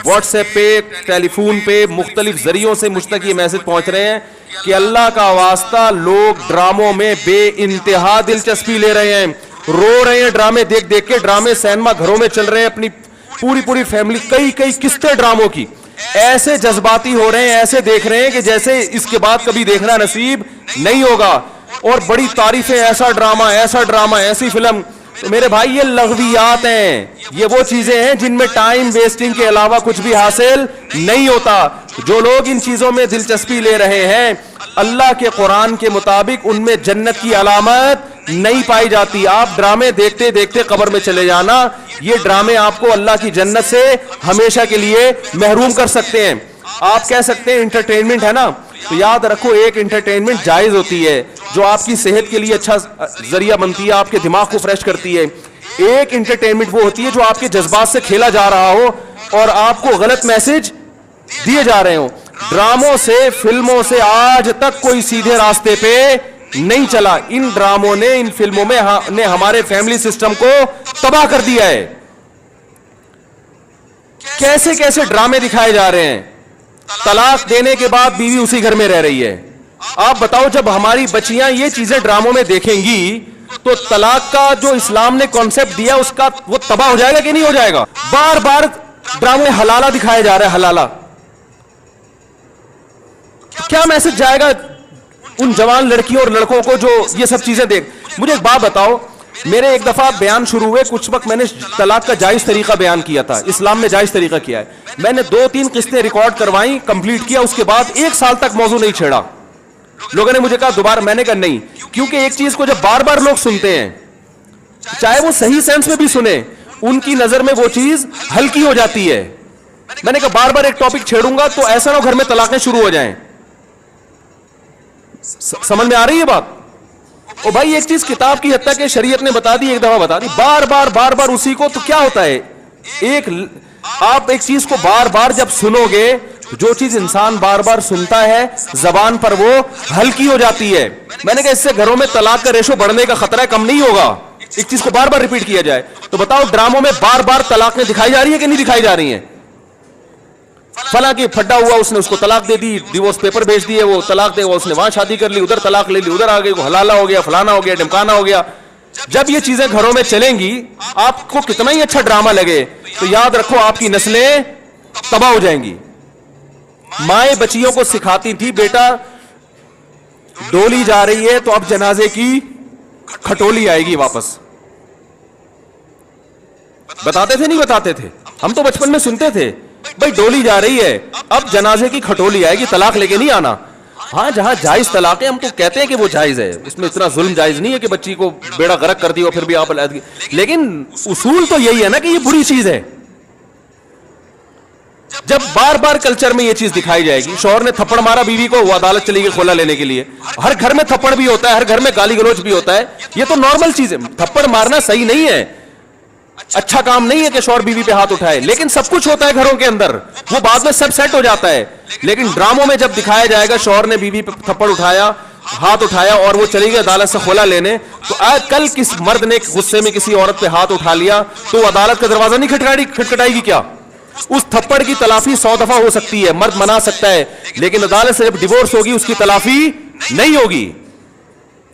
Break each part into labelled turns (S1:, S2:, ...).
S1: What's app پہ, ٹیلی phone پہ, مختلف ذریعوں سے مجھ تک یہ میسج پہنچ رہے ہیں کہ اللہ کا واسطہ لوگ ڈراموں میں بے انتہا دلچسپی لے رہے ہیں, رو رہے ہیں ڈرامے دیکھ دیکھ کے. ڈرامے سینما گھروں میں چل رہے ہیں, اپنی پوری فیملی, کئی قسطیں ڈراموں کی, ایسے جذباتی ہو رہے ہیں, ایسے دیکھ رہے ہیں کہ جیسے اس کے بعد کبھی دیکھنا نصیب نہیں ہوگا. اور بڑی تعریفیں, ایسا ڈرامہ, ایسی فلم. تو میرے بھائی یہ لغویات ہیں, یہ وہ چیزیں ہیں جن میں ٹائم ویسٹنگ کے علاوہ کچھ بھی حاصل نہیں ہوتا. جو لوگ ان چیزوں میں دلچسپی لے رہے ہیں, اللہ کے قرآن کے مطابق ان میں جنت کی علامت نہیں پائی جاتی. آپ ڈرامے دیکھتے دیکھتے قبر میں چلے جانا, یہ ڈرامے آپ کو اللہ کی جنت سے ہمیشہ کے لیے محروم کر سکتے ہیں. آپ کہہ سکتے ہیں انٹرٹینمنٹ ہے نا, تو یاد رکھو ایک انٹرٹینمنٹ جائز ہوتی ہے جو آپ کی صحت کے لیے اچھا ذریعہ بنتی ہے, آپ کے دماغ کو فریش کرتی ہے. ایک انٹرٹینمنٹ وہ ہوتی ہے جو آپ کے جذبات سے کھیلا جا رہا ہو اور آپ کو غلط میسج دیے جا رہے ہوں. ڈراموں سے, فلموں سے آج تک کوئی سیدھے راستے پہ نہیں چلا. ان ڈراموں نے, ان فلموں میں نے ہمارے فیملی سسٹم کو تباہ کر دیا ہے. کیسے کیسے ڈرامے دکھائے جا رہے ہیں. طلاق دینے کے بعد بیوی اسی گھر میں رہ رہی ہے. آپ بتاؤ جب ہماری بچیاں یہ چیزیں ڈراموں میں دیکھیں گی تو طلاق کا جو اسلام نے کانسیپٹ دیا اس کا وہ تباہ ہو جائے گا کہ نہیں ہو جائے گا. بار بار ڈرامے حلالہ دکھایا جا رہا ہے, حلالہ. کیا میسج جائے گا ان جوان لڑکیوں اور لڑکوں کو جو یہ سب چیزیں دیکھ. مجھے ایک بات بتاؤ, میرے ایک دفعہ بیان شروع ہوئے, کچھ وقت میں نے طلاق کا جائز طریقہ بیان کیا تھا, اسلام میں جائز طریقہ کیا ہے. میں نے 2-3 قسطیں ریکارڈ کروائیں, کمپلیٹ کیا, اس کے بعد 1 سال تک موضوع نہیں چھیڑا. لوگوں نے مجھے کہا دوبارہ, میں نے کہا نہیں, کیونکہ ایک چیز کو جب بار بار لوگ سنتے ہیں, چاہے وہ صحیح سینس میں بھی سنیں, ان کی نظر میں وہ چیز ہلکی ہو جاتی ہے. میں نے کہا بار بار ایک ٹاپک چھیڑوں گا تو ایسا نہ ہو گھر میں طلاقیں شروع ہو جائیں. سمجھ میں آ رہی ہے بات؟ او بھائی ایک چیز کتاب کی حد تک کہ شریعت نے بتا دی, ایک دفعہ بتا دی, بار بار اسی کو, تو کیا ہوتا ہے. آپ ایک چیز کو بار بار جب سنو گے, جو چیز انسان بار بار سنتا ہے زبان پر وہ ہلکی ہو جاتی ہے. میں نے کہا اس سے گھروں میں طلاق کا ریشو بڑھنے کا خطرہ کم نہیں ہوگا, ایک چیز کو بار بار ریپیٹ کیا جائے. تو بتاؤ ڈراموں میں بار بار طلاقیں دکھائی جا رہی ہیں کہ نہیں دکھائی جا رہی ہیں. فلاں کی پھڈا ہوا, اس نے اس کو طلاق دے دی, ڈیورس پیپر بھیج دیے, وہ طلاق دے, وہ اس نے وہاں شادی کر لی, ادھر طلاق لے لی, ادھر آ گئی, وہ حلالہ ہو گیا, فلانا ہو گیا, ڈمکانا ہو گیا. جب یہ چیزیں گھروں میں چلیں گی, آپ کو کتنا ہی اچھا ڈرامہ لگے, تو یاد رکھو آپ کی نسلیں تباہ ہو جائیں گی. مائیں بچیوں کو سکھاتی تھی, بیٹا ڈولی جا رہی ہے تو اب جنازے کی کھٹولی آئے گی واپس. بتاتے تھے نہیں بتاتے تھے؟ ہم تو بچپن میں سنتے تھے, بھائی ڈولی جا رہی ہے اب جنازے کی کھٹولی آئے گی, طلاق لے کے نہیں آنا. ہاں جہاں جائز طلاق ہے ہم تو کہتے ہیں کہ وہ جائز ہے, اس میں اتنا ظلم جائز نہیں ہے کہ بچی کو بیڑا غرق کر دی اور پھر بھی آپ, لیکن اصول تو یہی ہے نا کہ یہ بری چیز ہے. جب بار بار کلچر میں یہ چیز دکھائی جائے گی, شوہر نے تھپڑ مارا بیوی کو, وہ عدالت چلی گئی خلا لینے کے لیے. ہر گھر میں تھپڑ بھی ہوتا ہے, ہر گھر میں گالی گلوچ بھی ہوتا ہے, یہ تو نارمل چیز ہے. تھپڑ مارنا صحیح نہیں ہے, اچھا کام نہیں ہے کہ شوہر بیوی پہ ہاتھ اٹھائے, لیکن سب کچھ ہوتا ہے گھروں کے اندر, وہ بعد میں سب سیٹ ہو جاتا ہے. لیکن ڈراموں میں جب دکھایا جائے گا شوہر نے بیوی پہ تھپڑ اٹھایا, ہاتھ اٹھایا اور وہ چلی گئی عدالت سے خلا لینے, تو آج کل کس مرد نے غصے میں کسی عورت پہ ہاتھ اٹھا لیا تو وہ عدالت کا دروازہ نہیں کھٹکھٹائے گی کیا؟ اس تھپڑ کی تلافی 100 دفعہ ہو سکتی ہے, مرد منا سکتا ہے, لیکن عدالت سے جب ڈیورس ہوگی اس کی تلافی نہیں ہوگی.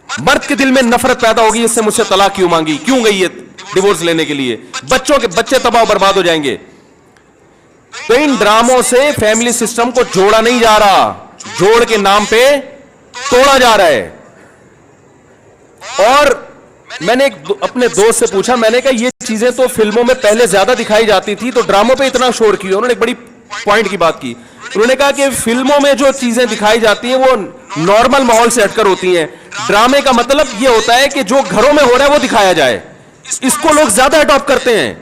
S1: مرد کے دل میں نفرت پیدا ہوگی, اس سے مجھ سے طلاق کیوں مانگی, کیوں گئی ہے ڈیورس لینے کے لیے, بچے تباہ برباد ہو جائیں گے. تو ان ڈراموں سے فیملی سسٹم کو جوڑا نہیں جا رہا, جوڑ کے نام پہ توڑا جا رہا ہے. اور میں نے اپنے دوست سے پوچھا, میں نے کہا یہ چیزیں تو فلموں میں پہلے زیادہ دکھائی جاتی تھی, تو ڈراموں پہ اتنا شور کیوں؟ انہوں نے ایک بڑی پوائنٹ کی بات کی. انہوں نے کہا کہ فلموں میں جو چیزیں دکھائی جاتی ہیں وہ نارمل ماحول سے ہٹ کر ہوتی ہیں. ڈرامے کا مطلب یہ ہوتا ہے کہ جو گھروں میں ہو رہا ہے وہ دکھایا جائے, اس کو لوگ زیادہ اڈاپٹ کرتے ہیں.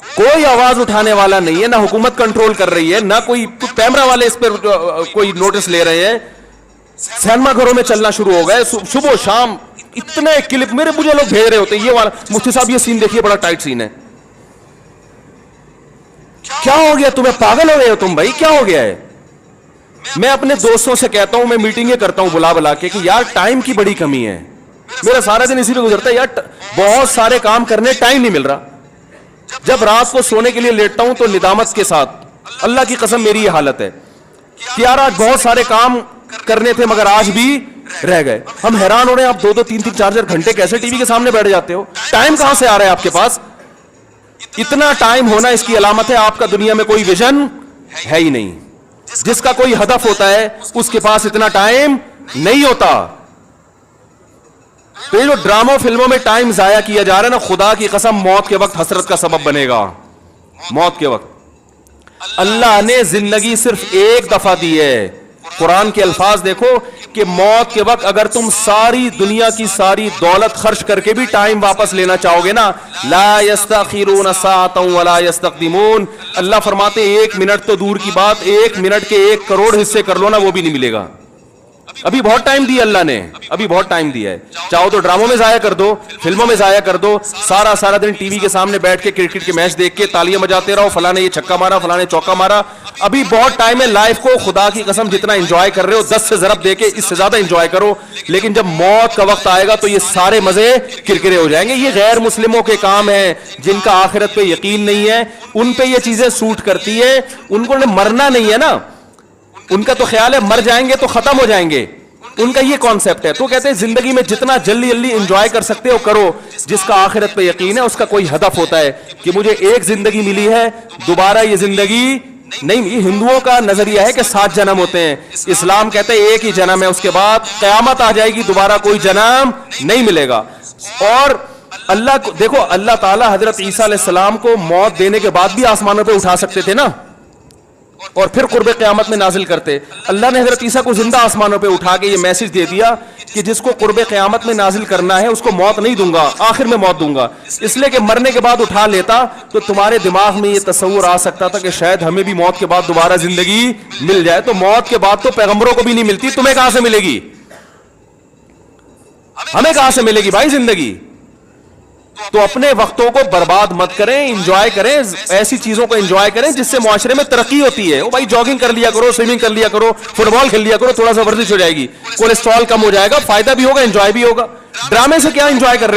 S1: کوئی آواز اٹھانے والا نہیں ہے, نہ حکومت کنٹرول کر رہی ہے, نہ کوئی کیمرہ والے اس پر کوئی نوٹس لے رہے ہیں. سینما گھروں میں چلنا شروع ہو گئے, صبح شام اتنے کلپ مجھے لوگ بھیج رہے ہوتے ہیں, یہ والا مفتی صاحب یہ سین دیکھیے بڑا ٹائٹ سین ہے. کیا ہو گیا تمہیں, پاگل ہو گئے ہو تم بھائی, کیا ہو گیا ہے؟ میں اپنے دوستوں سے کہتا ہوں, میں میٹنگیں کرتا ہوں بلا کے کہ یار ٹائم کی بڑی کمی ہے, میرا سارا دن اسی پہ گزرتا ہے یار, بہت سارے کام کرنے ٹائم نہیں مل رہا. جب رات کو سونے کے لیے لیٹتا ہوں تو ندامت کے ساتھ, اللہ کی قسم میری یہ حالت ہے کہ یار آج بہت سارے کام کرنے تھے مگر آج بھی رہ گئے. ہم حیران ہو رہے ہیں, آپ 2-2, 3-3, 4-4 گھنٹے کیسے ٹی وی کے سامنے بیٹھ جاتے ہو؟ ٹائم کہاں سے آ رہا ہے آپ کے پاس؟ اتنا ٹائم ہونا اس کی علامت ہے آپ کا دنیا میں کوئی ویژن ہے ہی نہیں. جس کا کوئی ہدف ہوتا ہے اس کے پاس اتنا ٹائم نہیں ہوتا. تو یہ جو ڈراموں فلموں میں ٹائم ضائع کیا جا رہا ہے نا, خدا کی قسم موت کے وقت حسرت کا سبب بنے گا. موت کے وقت اللہ نے زندگی صرف ایک دفعہ دی ہے. قرآن کے الفاظ دیکھو کہ موت کے وقت اگر تم ساری دنیا کی ساری دولت خرچ کر کے بھی ٹائم واپس لینا چاہو گے نا, لا یستاخرون ساعتا ولا یستقدمون, اللہ فرماتے 1 منٹ تو دور کی بات, 1 منٹ کے 1 کروڑ حصے کر لو نا وہ بھی نہیں ملے گا. ابھی بہت ٹائم دیا اللہ نے, ابھی بہت ٹائم دیا ہے. چاہو تو ڈراموں میں ضائع کر دو, فلموں میں ضائع کر دو, سارا دن ٹی وی کے سامنے بیٹھ کے کرکٹ کے میچ دیکھ کے تالیاں بجاتے رہو, فلاں نے یہ چھکا مارا, فلاں نے چوکا مارا. ابھی بہت ٹائم ہے. لائف کو خدا کی قسم جتنا انجوائے کر رہے ہو 10 سے ضرب دے کے اس سے زیادہ انجوائے کرو. لیکن جب موت کا وقت آئے گا تو یہ سارے مزے کرکرے ہو جائیں گے. یہ غیر مسلموں کے کام ہیں, جن کا آخرت پہ یقین نہیں ہے, ان پہ یہ چیزیں سوٹ کرتی ہے. ان کو مرنا نہیں ہے نا, ان کا تو خیال ہے مر جائیں گے تو ختم ہو جائیں گے, ان کا یہ کانسیپٹ ہے. تو کہتے ہیں زندگی میں جتنا جلدی انجوائے کر سکتے ہو کرو. جس کا آخرت پہ یقین ہے اس کا کوئی ہدف ہوتا ہے کہ مجھے ایک زندگی ملی ہے, دوبارہ یہ زندگی نہیں. یہ ہندوؤں کا نظریہ ہے کہ 7 جنم ہوتے ہیں, اسلام کہتے ہیں ایک ہی جنم ہے, اس کے بعد قیامت آ جائے گی, دوبارہ کوئی جنم نہیں ملے گا. اور اللہ کو دیکھو, اللہ تعالیٰ حضرت عیسیٰ علیہ السلام کو موت دینے کے بعد بھی آسمانوں پہ اٹھا سکتے تھے نا, اور پھر قرب قیامت میں نازل کرتے. اللہ نے حضرت عیسیٰ کو زندہ آسمانوں پہ اٹھا کے یہ میسج دے دیا کہ جس کو قرب قیامت میں نازل کرنا ہے اس کو موت نہیں دوں گا, آخر میں موت دوں گا. اس لیے کہ مرنے کے بعد اٹھا لیتا تو تمہارے دماغ میں یہ تصور آ سکتا تھا کہ شاید ہمیں بھی موت کے بعد دوبارہ زندگی مل جائے. تو موت کے بعد تو پیغمبروں کو بھی نہیں ملتی, تمہیں کہاں سے ملے گی؟ ہمیں کہاں سے ملے گی بھائی زندگی؟ تو اپنے وقتوں کو برباد مت کریں, انجوائے کریں, ایسی چیزوں کو انجوائے کریں جس سے معاشرے میں ترقی ہوتی ہے. بھائی جاگنگ کر لیا کرو, سوئمنگ کر لیا کرو, فٹ بال کھیل لیا کرو, تھوڑا سا ورزش ہو جائے گی, کولیسٹرول کم ہو جائے گا, فائدہ بھی ہوگا, انجوائے بھی ہوگا. ڈرامے سے کیا انجوائے کر رہے